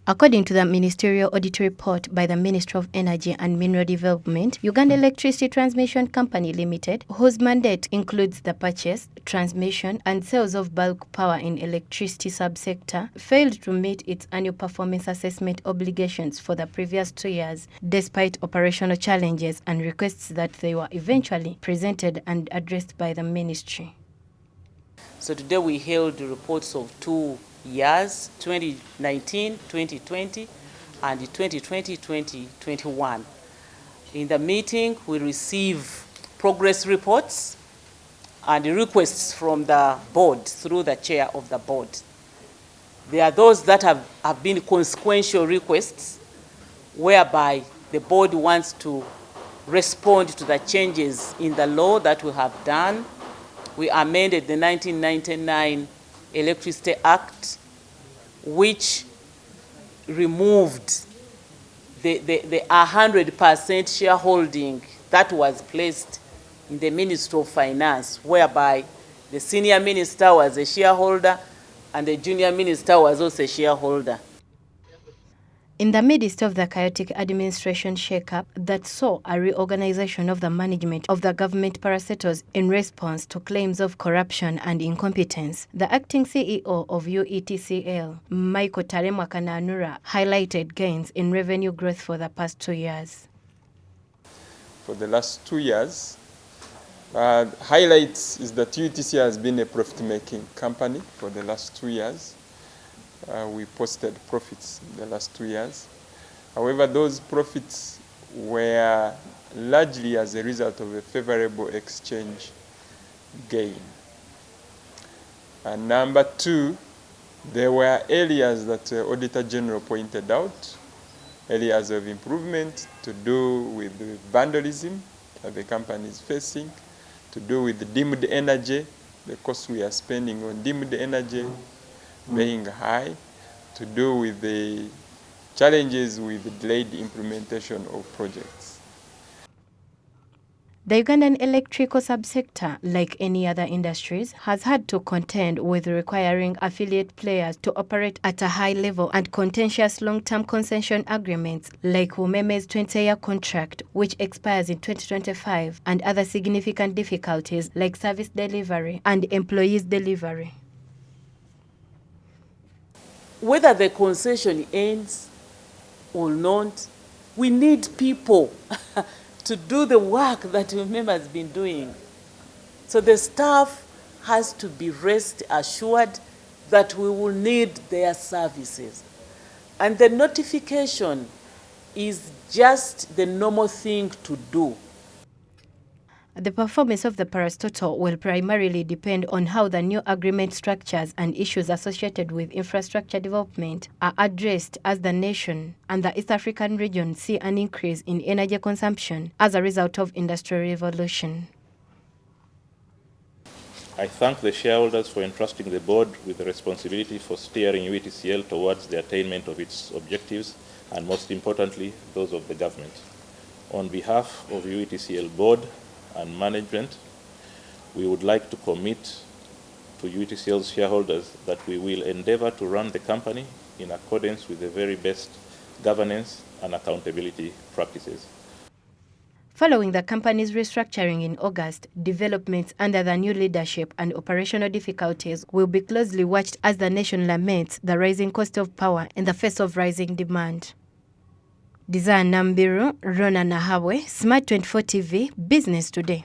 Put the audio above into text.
According to the Ministerial Audit Report by the Ministry of Energy and Mineral Development, Uganda Electricity Transmission Company Limited, whose mandate includes the purchase, transmission and sales of bulk power in electricity subsector, failed to meet its annual performance assessment obligations for the previous 2 years, despite operational challenges and requests that they were eventually presented and addressed by the ministry. So today we held the reports of 2 years, 2019, 2020, and 2020, 2021. In the meeting, we receive progress reports and requests from the board through the chair of the board. There are those that have been consequential requests whereby the board wants to respond to the changes in the law that we have done. We amended the 1999 Electricity Act, which removed the 100% shareholding that was placed in the Ministry of Finance, whereby the senior minister was a shareholder and the junior minister was also a shareholder. In the midst of the chaotic administration shake-up that saw a reorganization of the management of the government parastatals in response to claims of corruption and incompetence, the acting CEO of Uetcl, Michael Taremwakananura, highlighted gains in revenue growth for the past 2 years. For the last 2 years, highlights is that Uetcl has been a profit-making company for the last 2 years. We posted profits in the last 2 years. However, those profits were largely as a result of a favorable exchange gain. And number two, there were areas that Auditor General pointed out, areas of improvement to do with the vandalism that the company is facing, to do with dimmed energy, the cost we are spending on dimmed energy being high, to do with the challenges with the delayed implementation of projects. The Ugandan electrical subsector, like any other industries, has had to contend with requiring affiliate players to operate at a high level and contentious long-term concession agreements like Umeme's 20-year contract, which expires in 2025, and other significant difficulties like service delivery and employees delivery. Whether the concession ends or not, we need people to do the work that UMEMA has been doing. So the staff has to be rest assured that we will need their services. And the notification is just the normal thing to do. The performance of the parastatal will primarily depend on how the new agreement structures and issues associated with infrastructure development are addressed as the nation and the East African region see an increase in energy consumption as a result of industrial revolution. I thank the shareholders for entrusting the board with the responsibility for steering Uetcl towards the attainment of its objectives and, most importantly, those of the government. On behalf of Uetcl board and management, we would like to commit to Uetcl's shareholders that we will endeavor to run the company in accordance with the very best governance and accountability practices. Following the company's restructuring in August, developments under the new leadership and operational difficulties will be closely watched as the nation laments the rising cost of power in the face of rising demand. Desire Nambiru, RONAH NAHABWE, Smart 24 TV, Business Today.